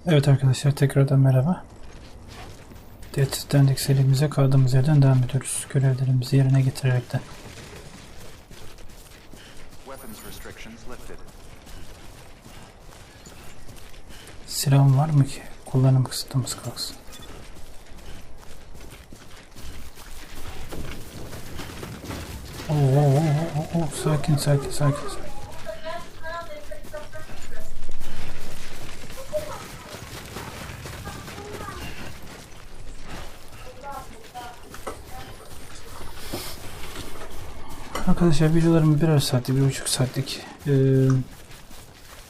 Evet arkadaşlar, tekrardan merhaba. Stranding serimize kaldığımız yerden devam ediyoruz. Görevlerimizi yerine getirerekten. Silahım var mı ki? Kullanım kısıtımız kalksın. Sakin. Arkadaşlar, videolarımı birer saatlik, 1,5 saatlik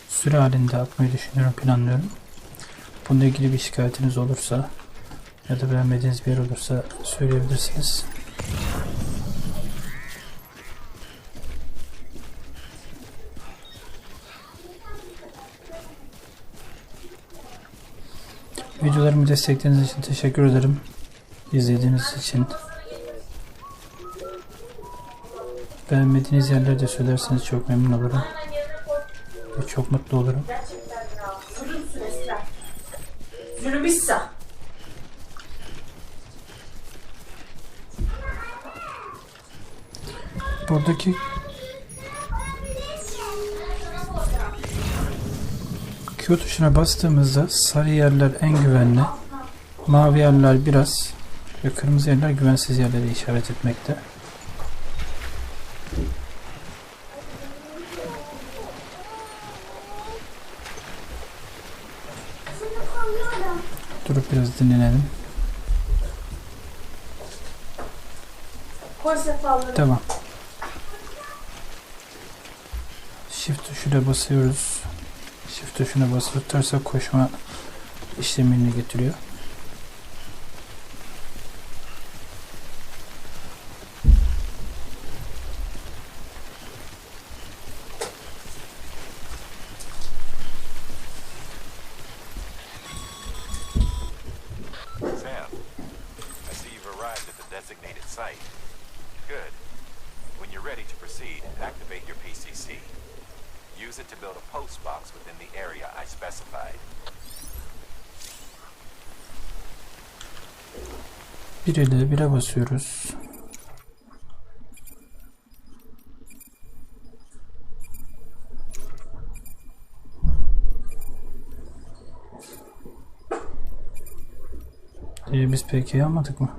süre halinde atmayı düşünüyorum, planlıyorum. Bununla ilgili bir şikayetiniz olursa ya da beğenmediğiniz bir yer olursa söyleyebilirsiniz. Videolarımı desteklediğiniz için teşekkür ederim. İzlediğiniz için. Beğenmediğiniz yerleri de söylerseniz çok memnun olurum. Ve çok mutlu olurum. Buradaki Q tuşuna bastığımızda sarı yerler en güvenli, mavi yerler biraz ve kırmızı yerler güvensiz yerleri işaret etmekte. Durup biraz dinlenelim. Tamam. Shift tuşuna basıyoruz. Shift tuşuna basılı tutarsak koşma işlemini getiriyor. Bir ile 1'e basıyoruz. Biz peki almadık mı?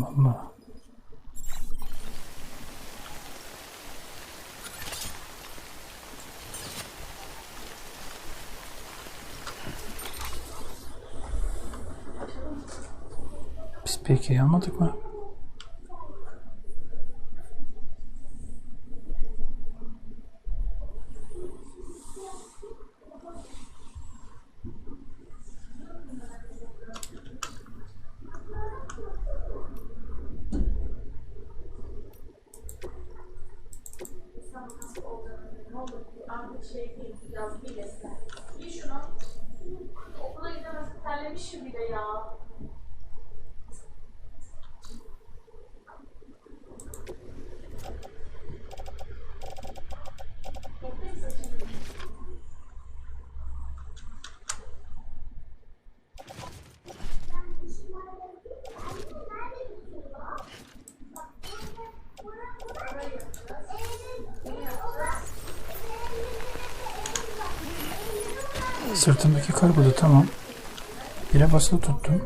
Allah. Biz peki almadık mı? Okula gidemez, terlemişim bile ya. Sırtımdaki kargolu tamam. 1'e basılı tuttum.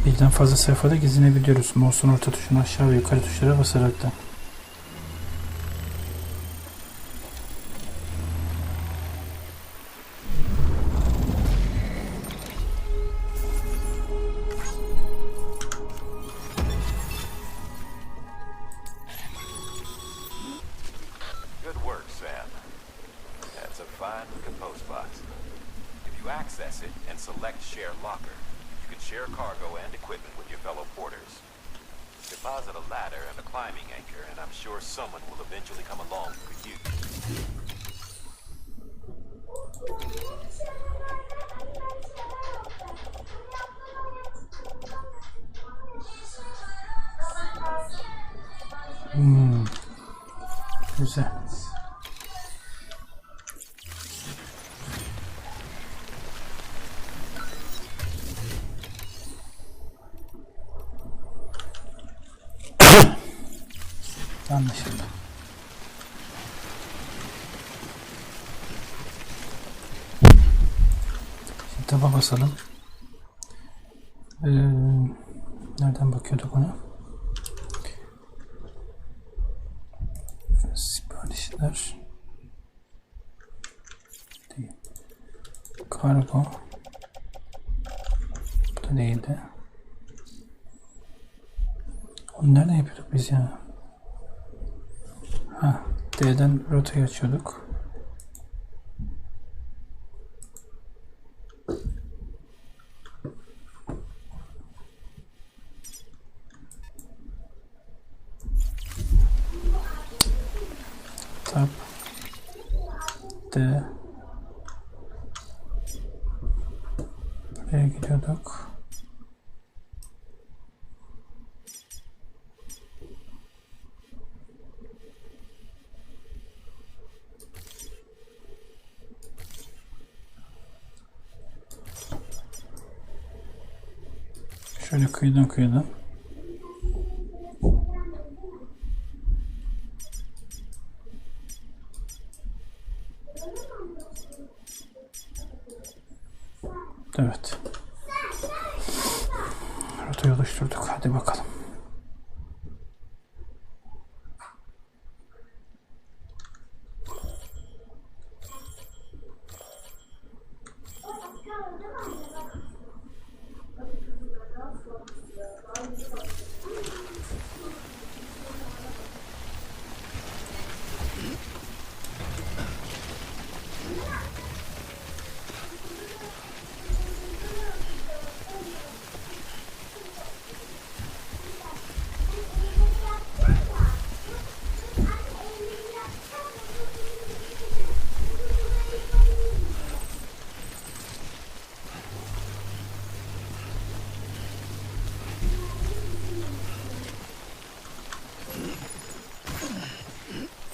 Birden fazla sayfada gezinebiliyoruz. Mouse'un orta tuşuna aşağı ve yukarı tuşlara basaraktan. American post box. If you access it and select Share Locker, you can share cargo and equipment with your fellow porters. Deposit a ladder and a climbing anchor, and I'm sure someone will eventually come along for you. Güzel. Anlaşıldı. Şimdi taba basalım. Nereden bakıyorduk ona? Siparişler değil. Kargo. Bu da değildi. Onu nereden yapıyorduk biz ya? Ha, D'den rotayı açıyorduk. Tab D buraya gidiyorduk. Şöyle kıyıdan. Evet. Rotayı oluşturduk. Hadi bakalım.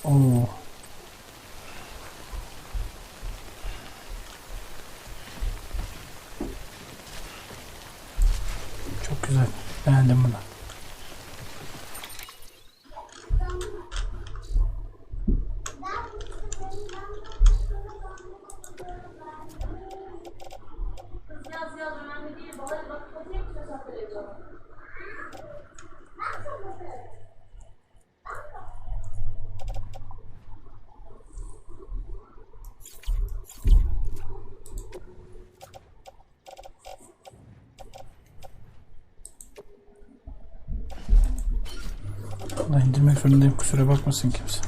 Oo. Çok güzel. Beğendim bunu. Yaz önemli değil. Bana bak, hadi yapacağız televizyon. Vallahi indirmek zorundayım. Kusura bakmasın kimse.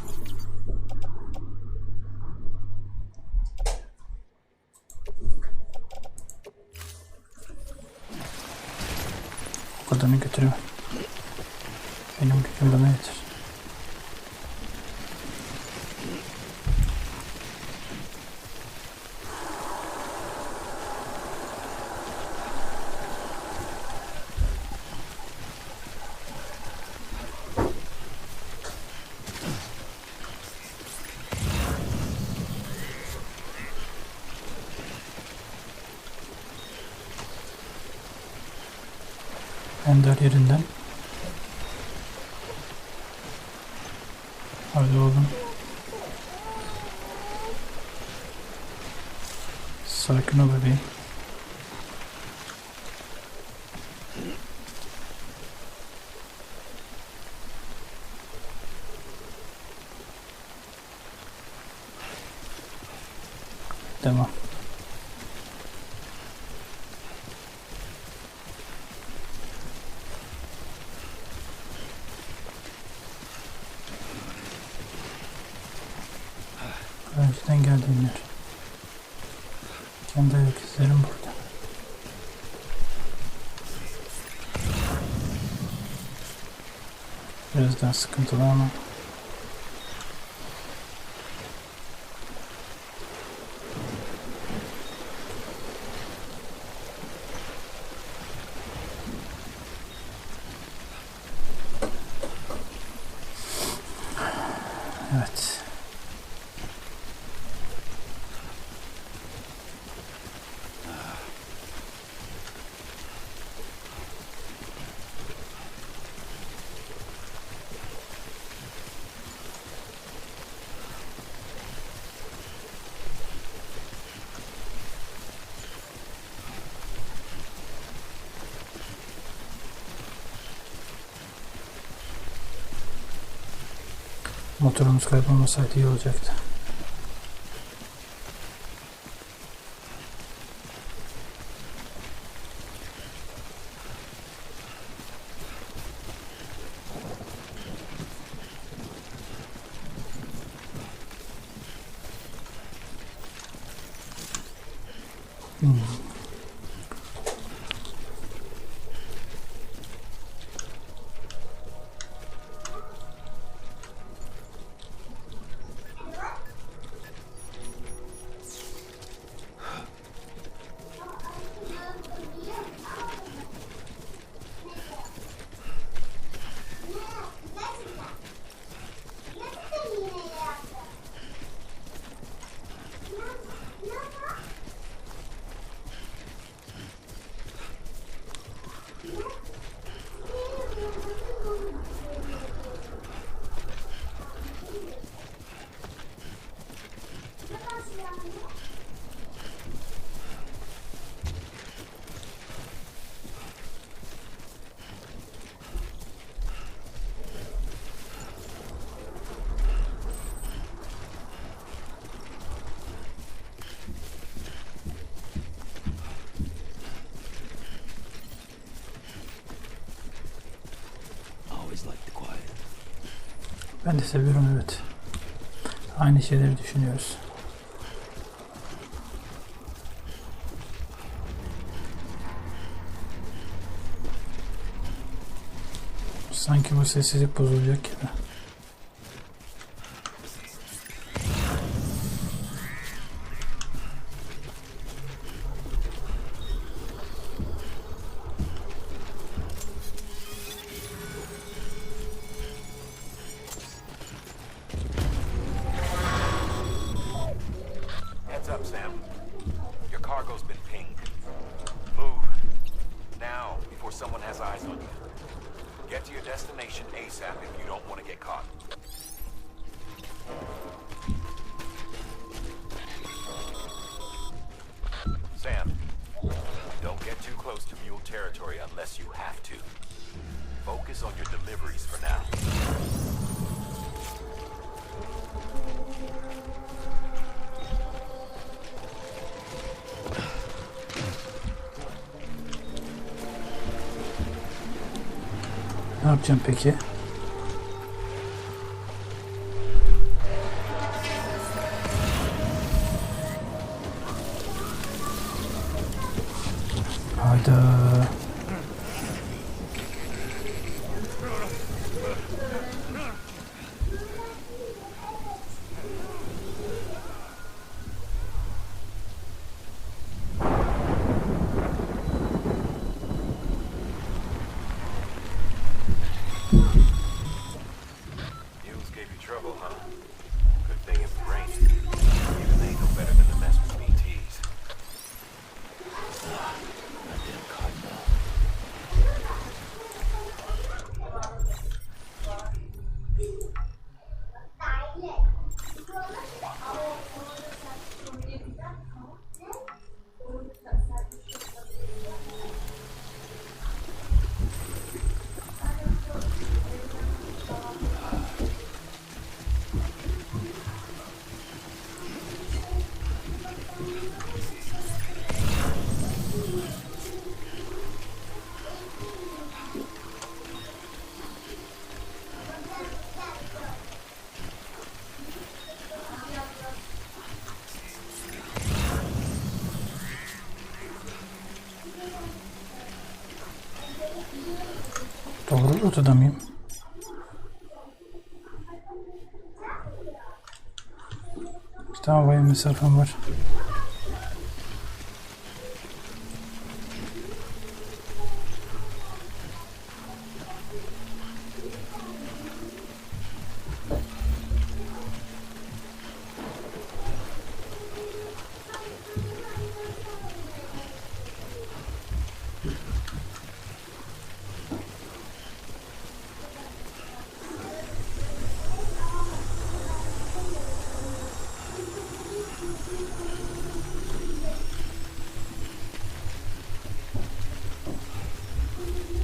O kadarını götüremem. Benim gücüm bana yeter. Ender yerinden. Hadi oğlum. Sakin ol bebeğim. Devam. Önceden geldiğim yer. Kendi ayak izlerim burada. Biraz daha sıkıntılı ama evet. Motorumuz kaybolmasaydı iyi olacaktı. Ben de seviyorum, evet. Aynı şeyleri düşünüyoruz. Sanki bu sessizlik bozulacak gibi. Heads up, Sam. Your cargo's been pinged. Move. Now, before someone has eyes on you. Get to your destination ASAP if you don't want to get caught. Sam, don't get too close to mule territory unless you have to. Focus on your deliveries for now. Ne yapacağım peki? Hayda. Mules gave you trouble, huh? Good thing it was raining. Even they know better than to mess with BTs. Goddamn cottonmouth. Doğru rotada mıyım? Tamam, bayağı mesafem var.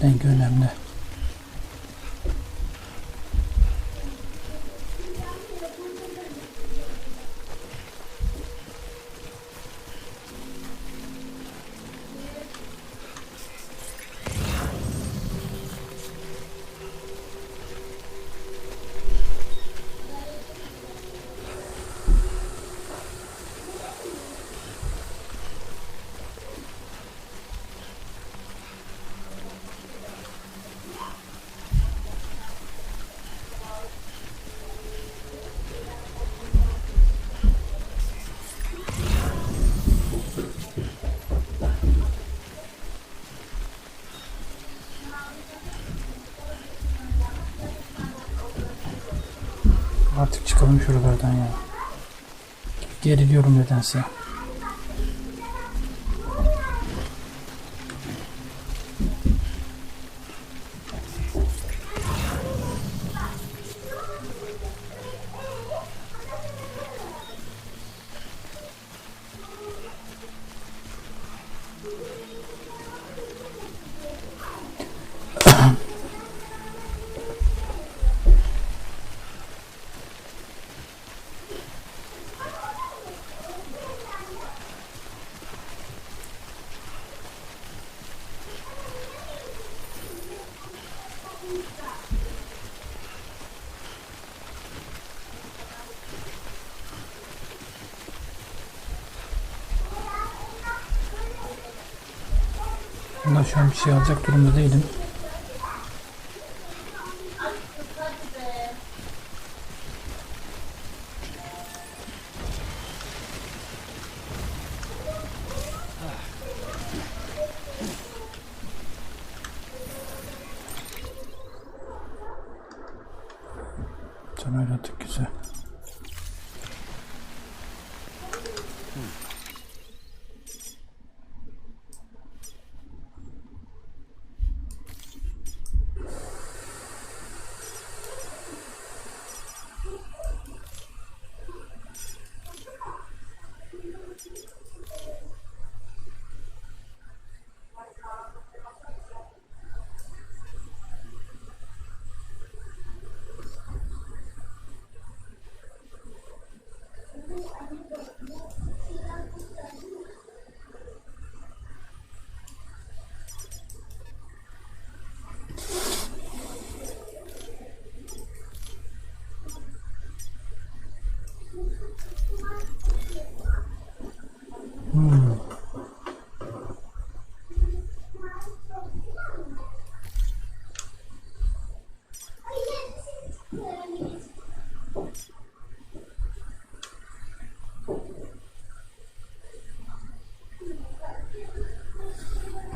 Renk önemli. Artık çıkalım şuralardan ya. Geriliyorum nedense. Bundan şu an bir şey alacak durumda değilim. Tamam, artık güzel.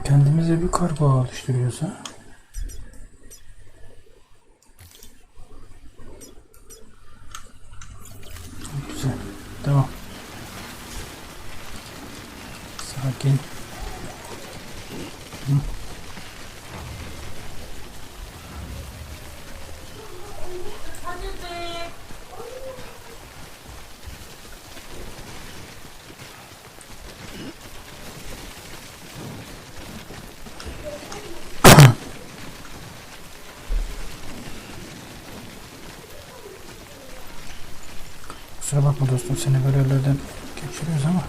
Kendimize bir kargo ağı oluşturuyoruz ha. Güzel. Devam. Sakin. Hadi be. Kusura bakma dostum, seni böyle yerlerden geçiriyoruz ama.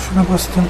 tuşuna bastım.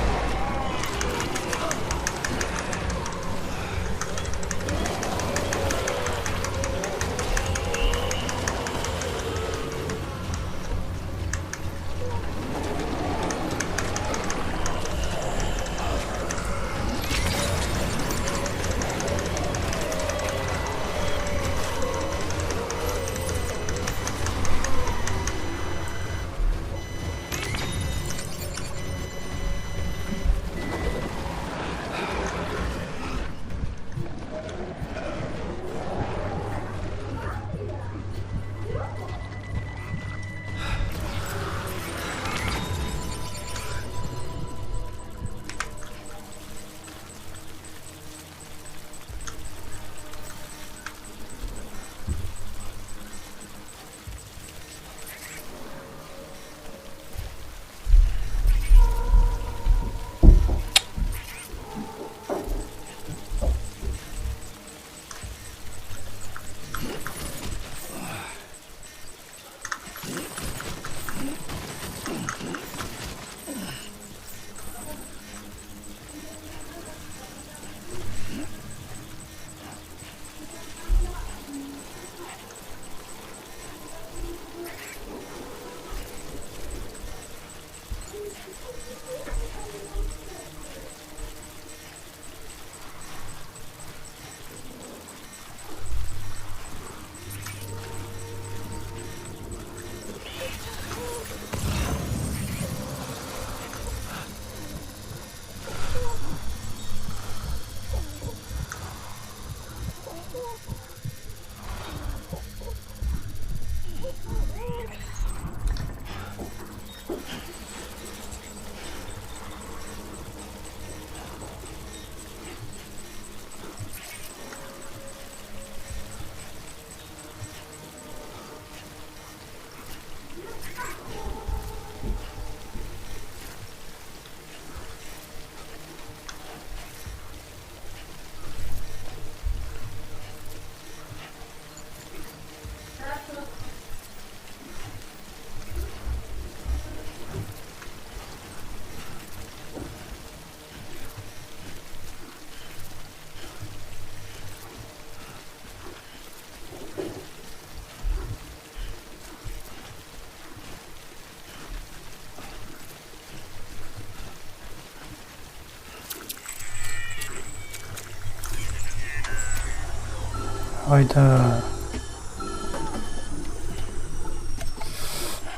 Hayda.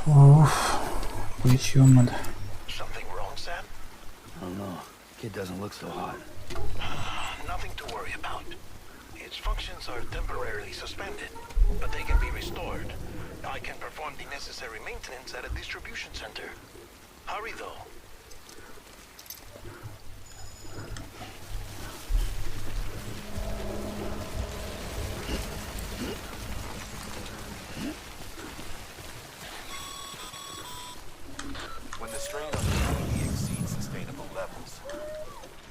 Of. Bu hiç iyi olmadı. Something wrong, Sam? I don't know. Kid doesn't look so hot. Nothing to worry about. Its functions are temporarily suspended, but they can be restored. I can perform the necessary maintenance at a distribution center. Hurry, though. When the strain on the body exceeds sustainable levels,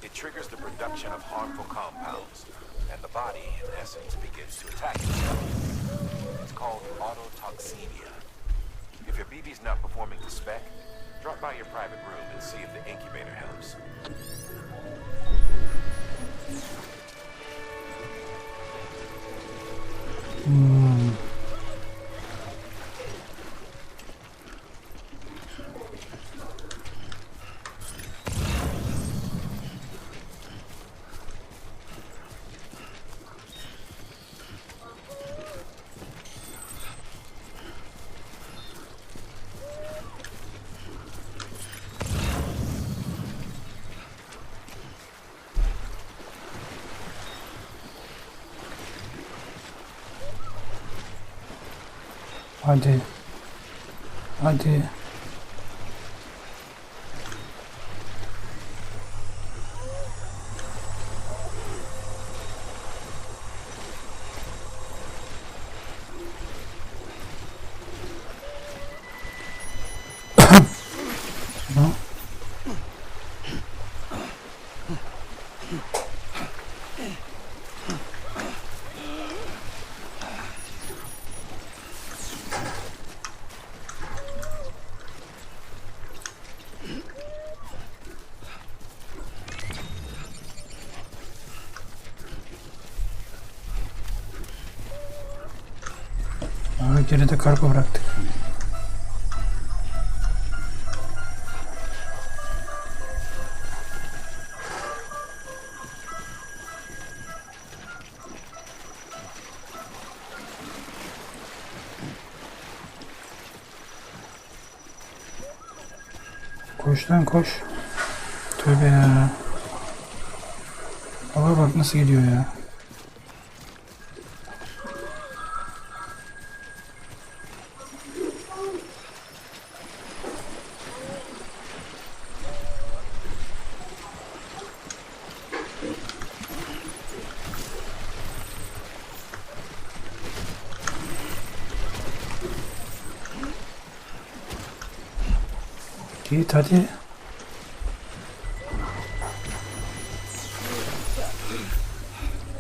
it triggers the production of harmful compounds, and the body, in essence, begins to attack itself. It's called autotoxemia. If your BB's not performing to spec, drop by your private room and see if the incubator helps. Hadi. Hadi. Tamam. Ve geride kargo bıraktık. Koş lan koş. Tövbe ya. Hava bak nasıl gidiyor ya. Git hadi.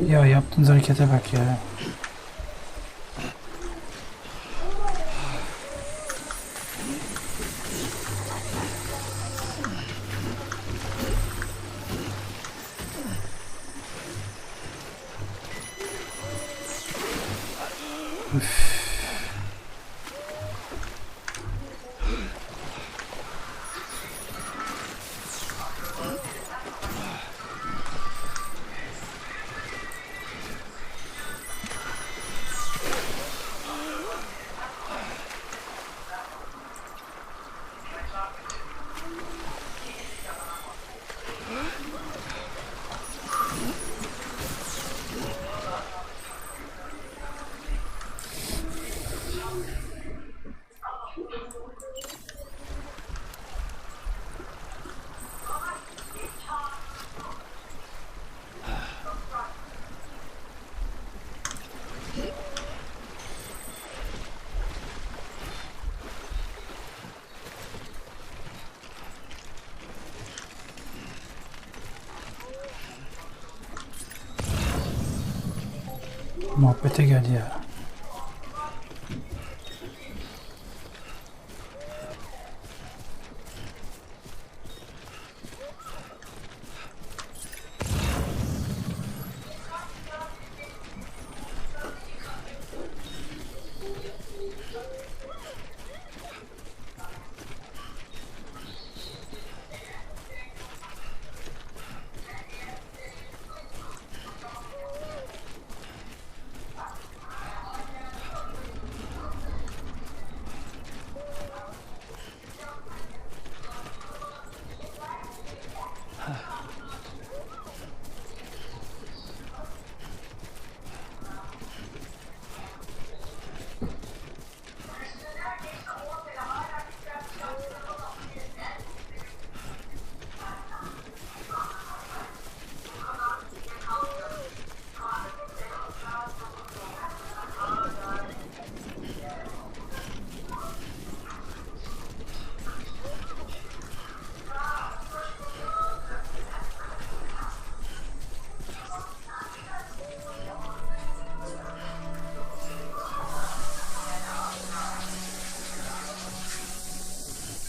Ya yaptığınız harekete bak ya. Üff. Muhabbete geldi ya.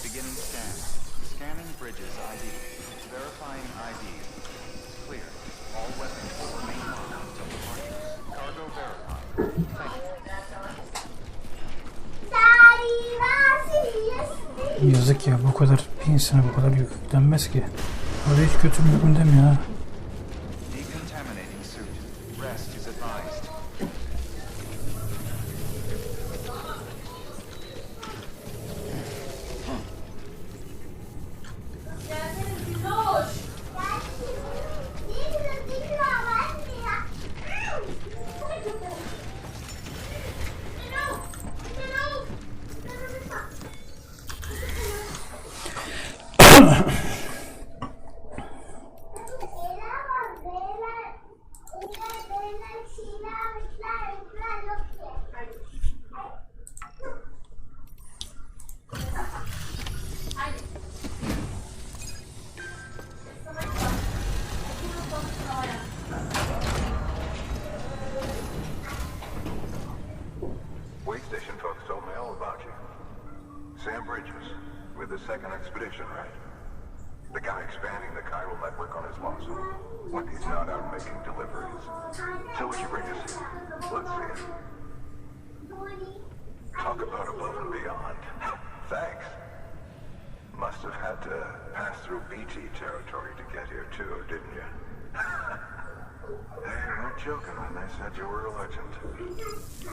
Beginning scan. Scanning bridges ID. Verifying ID. Clear. All weapons will remain locked until departure. Cargo verified. Thank you. Yazık ya, bu kadar bir insana bu kadar yüklenmez ki. Orada hiç kötü bir uygun demiyor ha. Decontaminating suit. Rest is advised. The second expedition, right? The guy expanding the chiral network on his lonesome when he's not out making deliveries. So would you bring us here? Let's see it. Talk about above and beyond. Thanks. Must have had to pass through BT territory to get here too, didn't you? They weren't joking when they said you were a legend.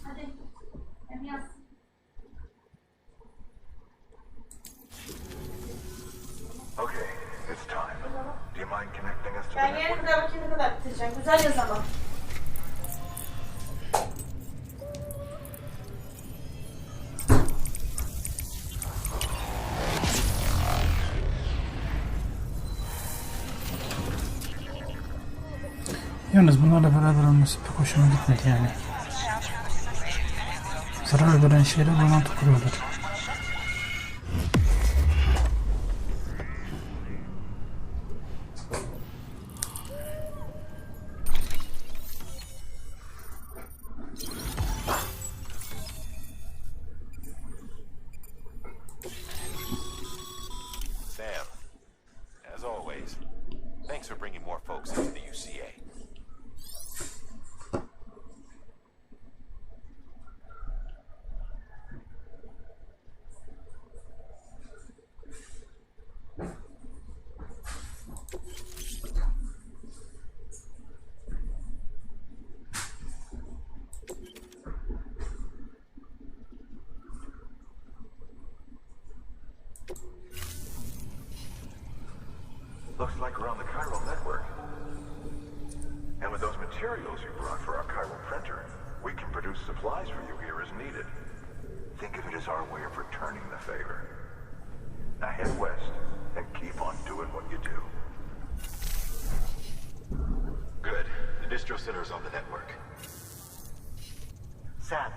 Hadi. Hem yaz. Okay, it's time. Do you mind connecting us to the Ben network? yarın kadar bakayım ne kadar bitireceğim. Güzel yaz ama. Yalnız bunlarla beraber olması pek hoşuma gitmedi yani. Zarar veren şeyler romantik kuruyorlar. Sam, as always, thanks for bringing more folks into the UCA. Looks like we're on the chiral network. And with those materials you brought for our chiral printer, we can produce supplies for you here as needed. Think of it as our way of returning the favor. Now head west and keep on doing what you do. Good. The distro center is on the network. Sam,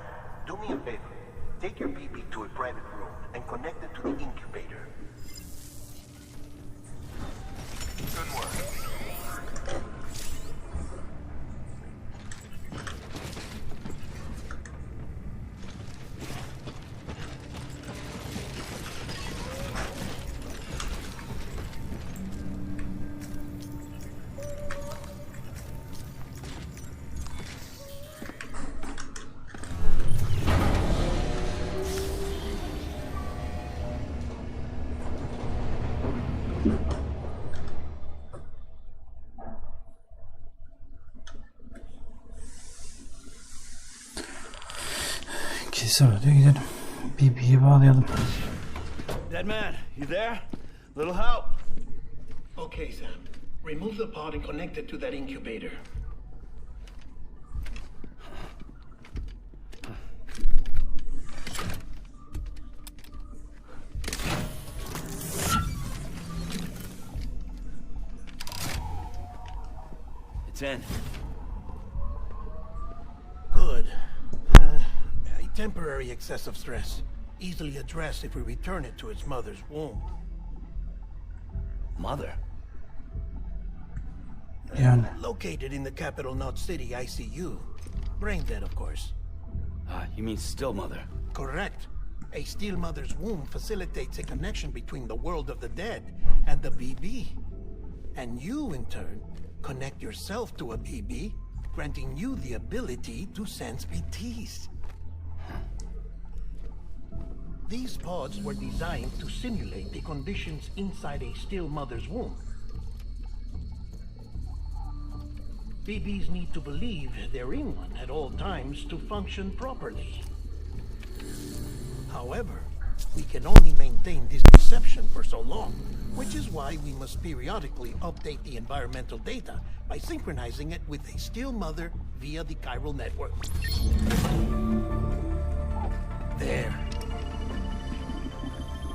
do me a favor. Take your BB to a private room and connect it to the incubator. Good work. Kilise var diyor, gidelim. BB'yi bağlayalım. Dead man, you there? Little help. Okay, Sam. Remove the pod and connect it to that incubator. It's in. Good. A temporary excess of stress. Easily addressed if we return it to its mother's womb. Mother? Yani Located in the capital Knot City ICU. Brain dead, of course. You mean still mother? Correct. A still mother's womb facilitates a connection between the world of the dead and the BB. And you, in turn, connect yourself to a BB, granting you the ability to sense BTs. These pods were designed to simulate the conditions inside a still mother's womb. BBs need to believe they're in one at all times to function properly. However, we can only maintain this perception for so long, which is why we must periodically update the environmental data by synchronizing it with a still mother via the chiral network. There.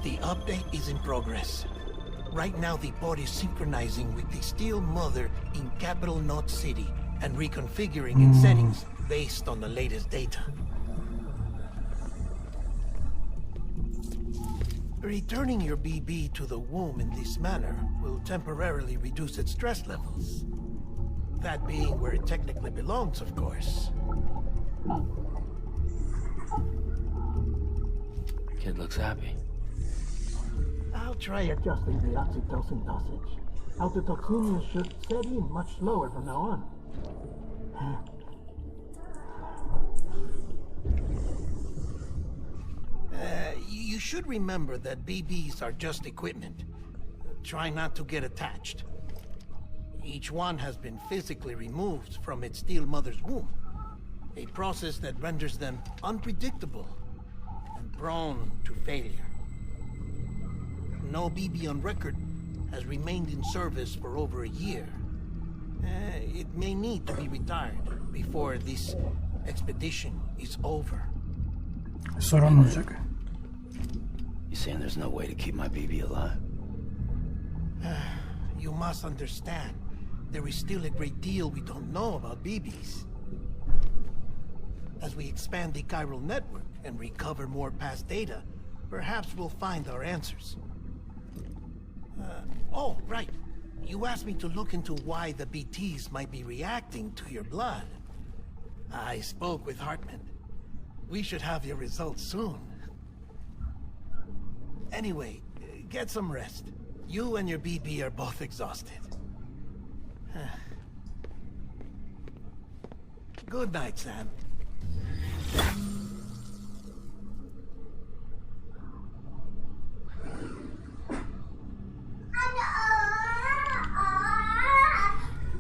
The update is in progress. Right now, the pod is synchronizing with the still mother in capital Knot City and reconfiguring its settings based on the latest data. Returning your BB to the womb in this manner will temporarily reduce its stress levels. That being where it technically belongs, of course. Kid looks happy. I'll try adjusting the oxytocin dosage. Autotoxemia should set in much slower from now on. You should remember that BBs are just equipment. Try not to get attached. Each one has been physically removed from its steel mother's womb. A process that renders them unpredictable and prone to failure. No BB on record has remained in service for over a year. It may need to be retired before this expedition is over. Sorun olacak. You saying there's no way to keep my BB alive? You must understand, there is still a great deal we don't know about BBs. As we expand the chiral network and recover more past data, perhaps we'll find our answers. Oh, right. You asked me to look into why the BTs might be reacting to your blood. I spoke with Hartman. We should have your results soon. Anyway, get some rest. You and your BB are both exhausted. Good night, Sam.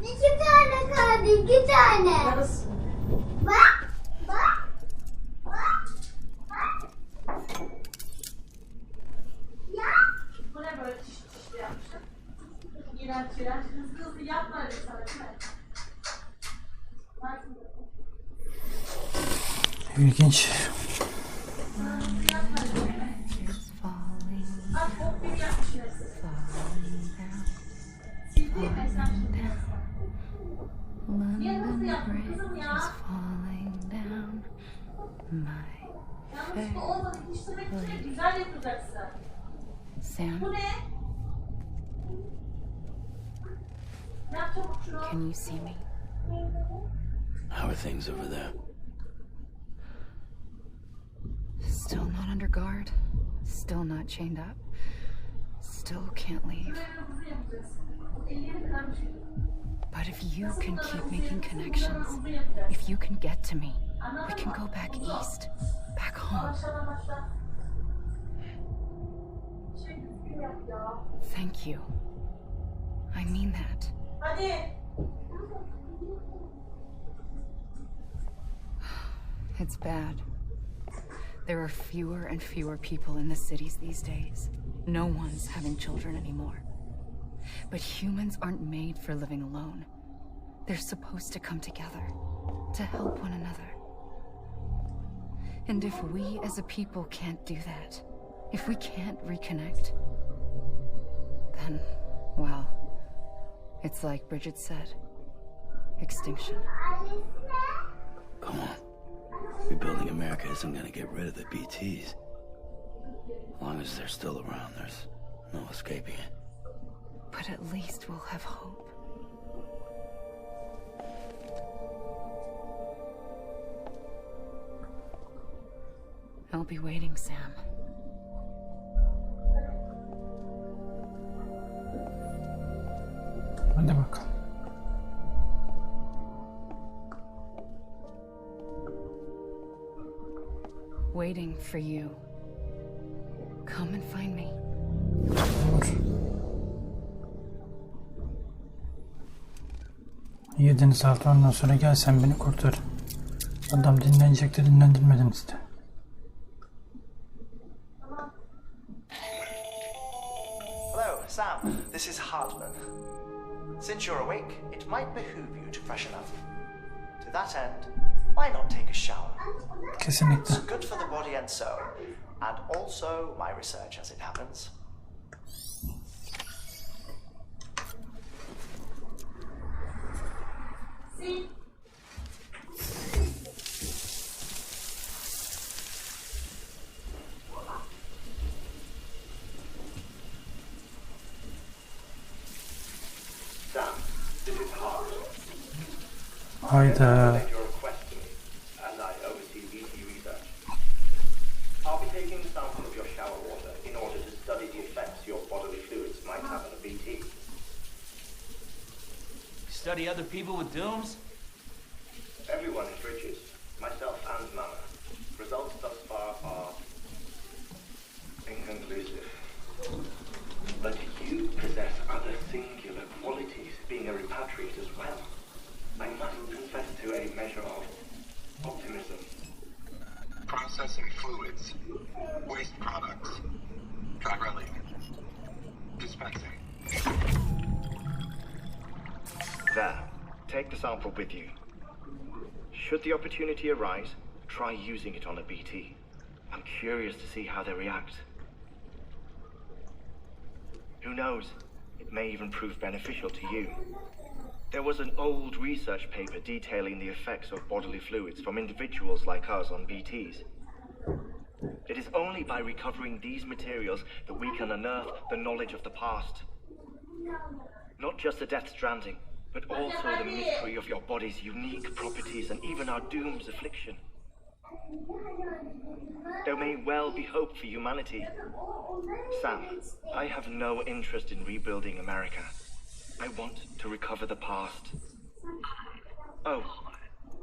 İki tane kaldı, iki tane. Bak, bak, bak, bak. Ya. Bu ne böyle çiş yapmışım? İğrenç iğrenç. Hızlı yapma öyle sana değil mi? İlginç. Sam, can you see me? How are things over there? Still not under guard, still not chained up, still can't leave. But if you can keep making connections, if you can get to me, we can go back east, back home. Thank you. I mean that. It's bad. There are fewer and fewer people in the cities these days. No one's having children anymore. But humans aren't made for living alone. They're supposed to come together, to help one another. And if we as a people can't do that, if we can't reconnect, then, well, it's like Bridget said, extinction. Come on. Rebuilding America isn't gonna get rid of the BTs. As long as they're still around, there's no escaping it. But at least we'll have hope. I'll be waiting, Sam. Hadi bakalım. Waiting for you. Come and find me. Olur. Yediniz altı ondan sonra gel sen beni kurtar. Adam dinlenecekti, dinlendirmediniz de. Hello, Sam. This is Hartman. Since you're awake, it might behoove you to freshen up. To that end, why not take a shower? Kesinlikle. It's good for the body and soul, and also my research as it happens. Hayda. Your request to me, and I any other people with dooms? Everyone is Bridges, myself and Mama. Results thus far are inconclusive. But you possess other singular qualities, being a repatriate as well. I must confess to a measure of optimism. Processing fluids. Waste products. Drilling. Dispensing. There. Take the sample with you. Should the opportunity arise, try using it on a BT. I'm curious to see how they react. Who knows? It may even prove beneficial to you. There was an old research paper detailing the effects of bodily fluids from individuals like us on BTs. It is only by recovering these materials that we can unearth the knowledge of the past. Not just the Death Stranding, but also the mystery of your body's unique properties and even our doom's affliction. There may well be hope for humanity. Sam, I have no interest in rebuilding America. I want to recover the past. Oh,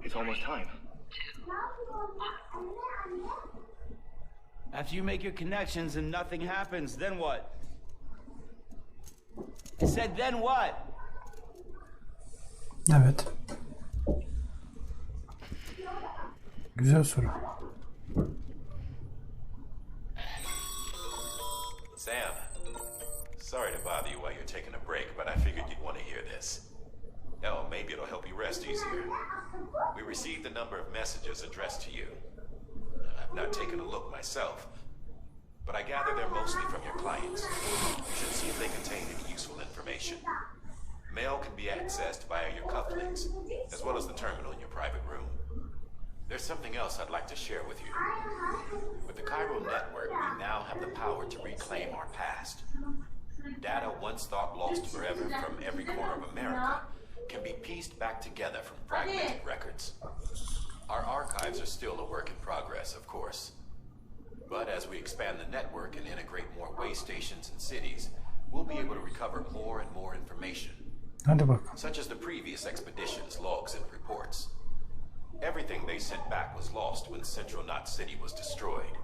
it's almost time. After you make your connections and nothing happens, then what? I said then what? Evet. Güzel soru. Sam, sorry to bother you while you're taking a break, but I figured you'd want to hear this. Hell, maybe it'll help you rest easier. We received a number of messages addressed to you. I've not taken a look myself, but I gather they're mostly from your clients. You should see if they contain any useful information. Mail can be accessed via your cufflinks, as well as the terminal in your private room. There's something else I'd like to share with you. With the Cairo network, we now have the power to reclaim our past. Data once thought lost forever from every corner of America can be pieced back together from fragmented records. Our archives are still a work in progress, of course. But as we expand the network and integrate more way stations and cities, we'll be able to recover more and more information. Hadi bakalım. Such as the previous expeditions' logs and reports. Everything they sent back was lost when Central Knot City was destroyed.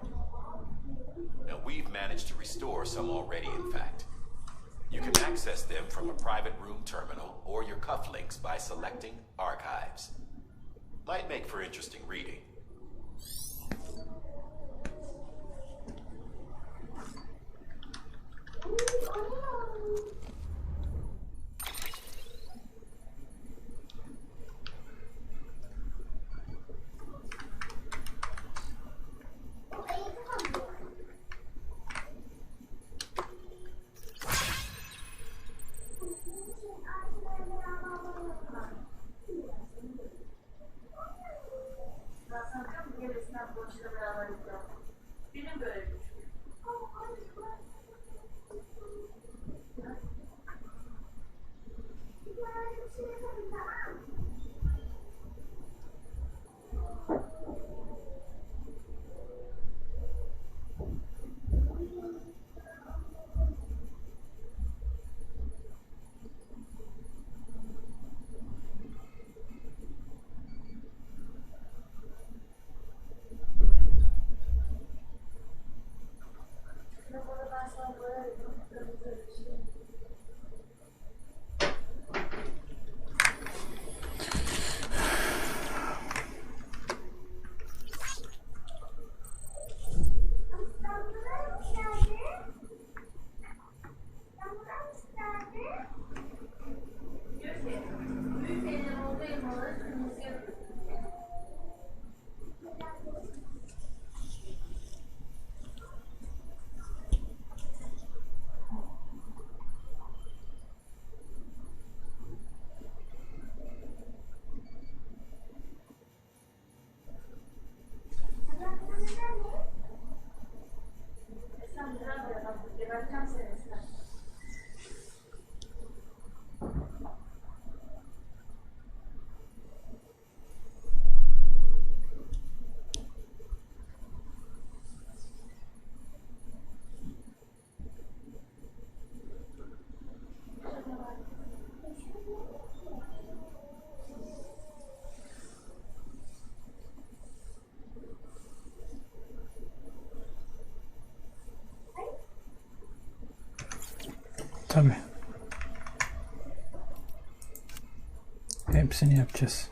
Now we've managed to restore some already, in fact. You can access them from a private room terminal or your cufflinks by selecting Archives. Might make for interesting reading. Benim böyle düşünüyorum. Tabii. Hepsini yapacağız.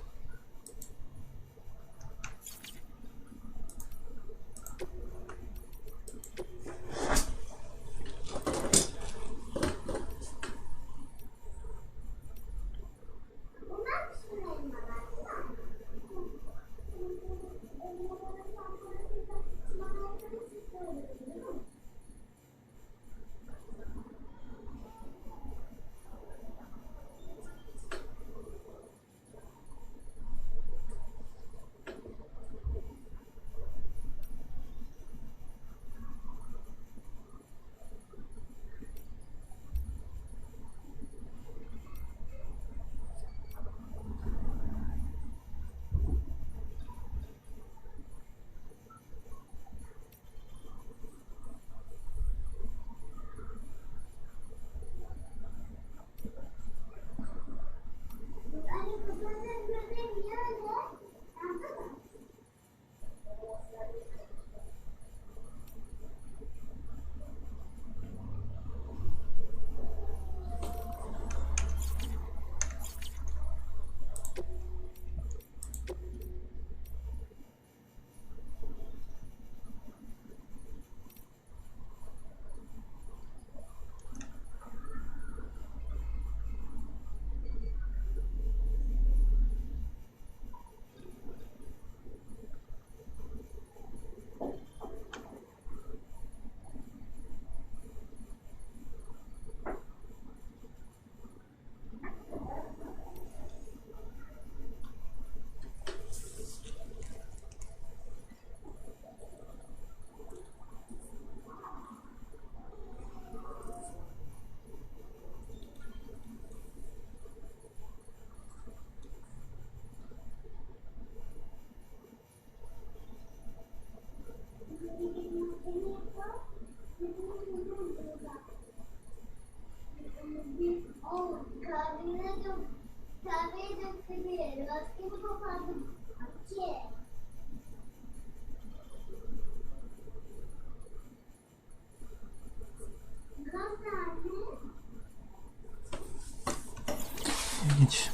İlginç.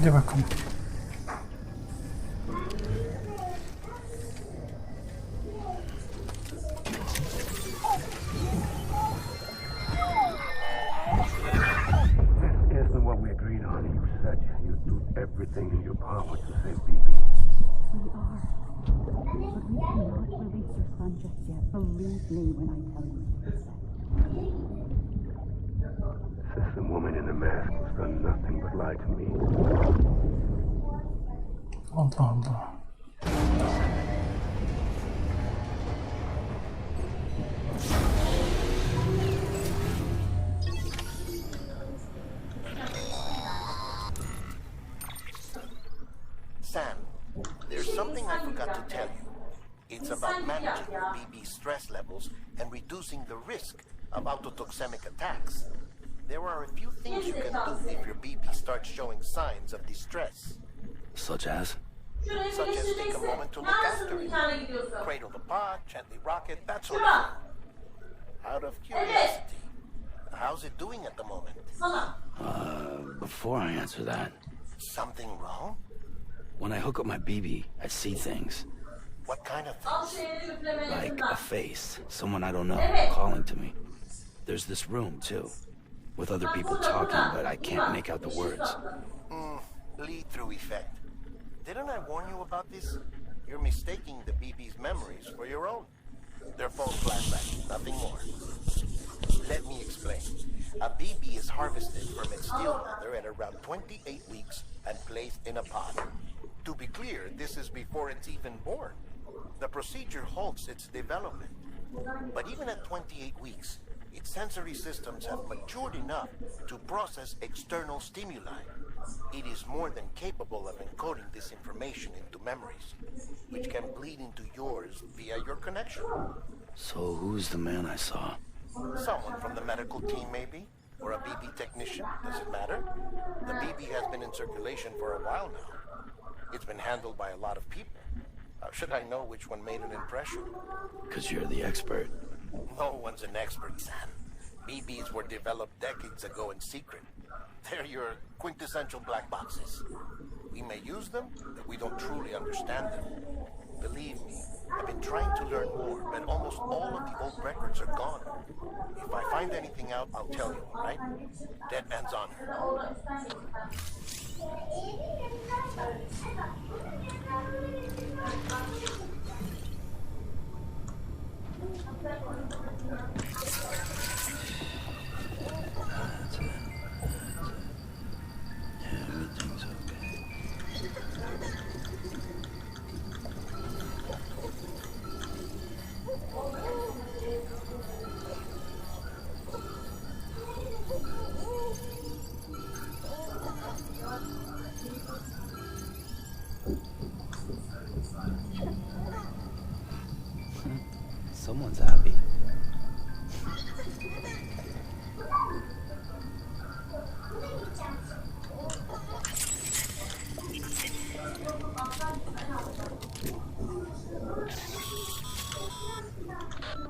Hadi bakalım. Isn't what we agreed on. You said you'd do everything in your power to save BB. We are. But we cannot release your son just yet. Believe me when I tell you. Assistant woman in the mask has done nothing but lie to me. Allah Allah. Sam, there's something I forgot to tell you. It's about managing your BB stress levels and reducing the risk of autotoxemic attacks. There are a few things you can do if your BB starts showing signs of distress. Such as? Such as take a moment to look after it. Cradle the pod, gently rock it, that sort of thing. Out of curiosity, how's it doing at the moment? Before I answer that, Something wrong? when I hook up my BB, I see things. What kind of things? Like a face, someone I don't know, calling to me. There's this room, too, with other people talking, but I can't make out the words. Lead-through effect. Didn't I warn you about this? You're mistaking the BB's memories for your own. They're false flashbacks, nothing more. Let me explain. A BB is harvested from its steel mother at around 28 weeks and placed in a pod. To be clear, this is before it's even born. The procedure halts its development. But even at 28 weeks, its sensory systems have matured enough to process external stimuli. It is more than capable of encoding this information into memories, which can bleed into yours via your connection. So who's the man I saw? Someone from the medical team, maybe? Or a BB technician, does it matter? The BB has been in circulation for a while now. It's been handled by a lot of people. How should I know which one made an impression? 'Cause you're the expert. No one's an expert, Sam. BBs were developed decades ago in secret. They're your quintessential black boxes. We may use them, but we don't truly understand them. Believe me, I've been trying to learn more, but almost all of the old records are gone. If I find anything out, I'll tell you, all right? Dead man's honor. Everything's okay. Someone's happy.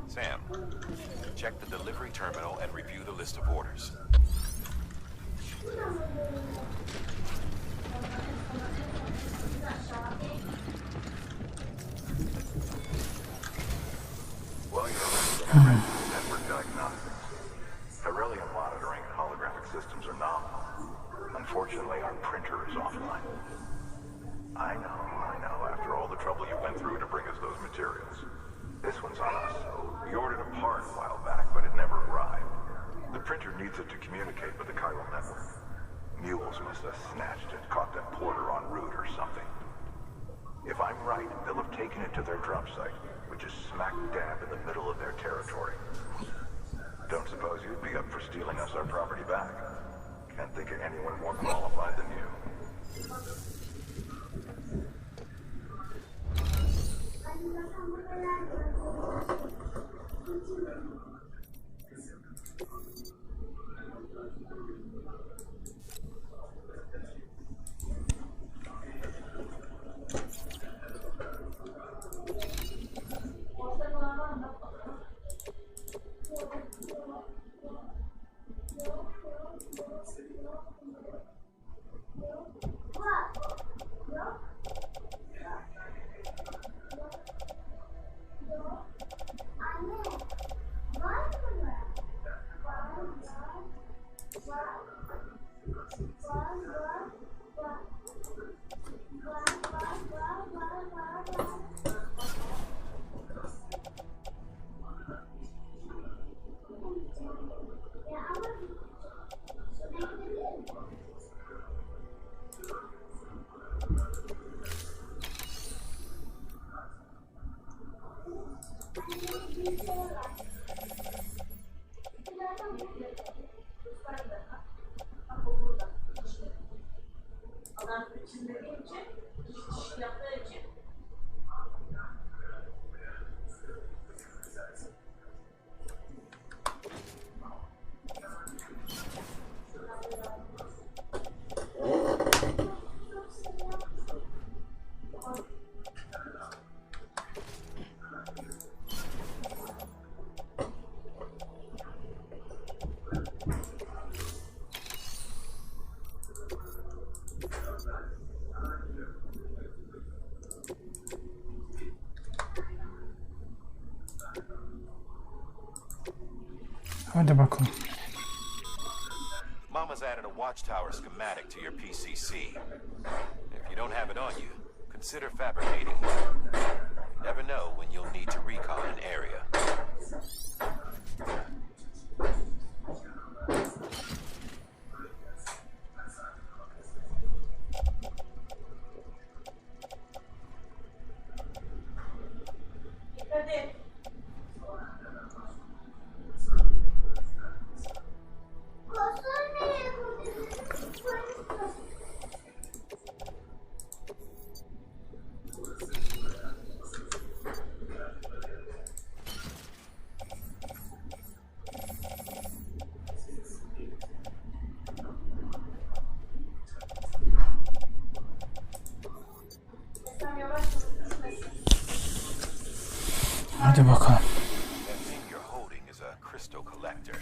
Sam, check the delivery terminal and review the list of orders. While you're running network diagnostics, beryllium monitoring and holographic systems are nominal. Unfortunately, our printer is offline. I know. After all the trouble you went through to bring us those materials. This one's on us. We ordered a part a while back, but it never arrived. The printer needs it to communicate with the chiral network. Mules must have snatched it, caught that porter en route or something. If I'm right, they'll have taken it to their drop site, which is smack dab in the middle of their territory. Don't suppose you'd be up for stealing us our property back? Can't think of anyone more qualified than you. Adam içinde deyince, iş yaptığı için Hadi bakalım. Mama's added a watchtower schematic to your PCC. If you don't have it on you, consider fabricating one. You never know when you'll need to recon an area. dikkat et. Hadi bakalım. That thing you're holding is a crystal collector.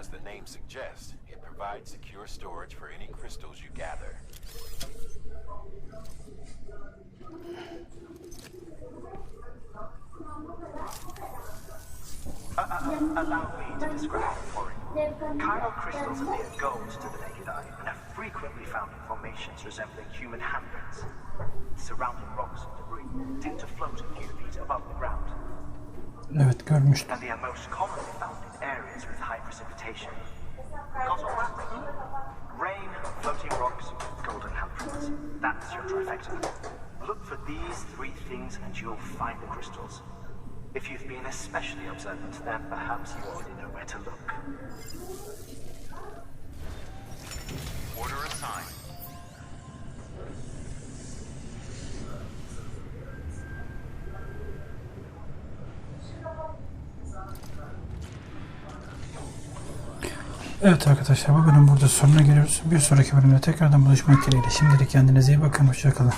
As the name suggests, it provides secure storage for any crystals you gather. Allow me to describe it for you. Chiral crystals appear gold to the naked eye and are frequently found in formations resembling human handprints. Surrounding rocks and debris tend to float a few feet above the ground. Evet, görmüştüm. And they are most commonly found in areas with high precipitation. Got all that? Rain, floating rocks, golden handprints. That's your trifecta. Look for these three things and you'll find the crystals. If you've been especially observant, then perhaps you already know where to look. Order assigned. Evet arkadaşlar, bu bölüm burada sonuna geliyoruz. Bir sonraki bölümde tekrardan buluşmak dileğiyle. Şimdilik kendinize iyi bakın. Hoşça kalın.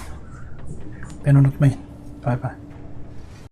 Beni unutmayın. Bay bay.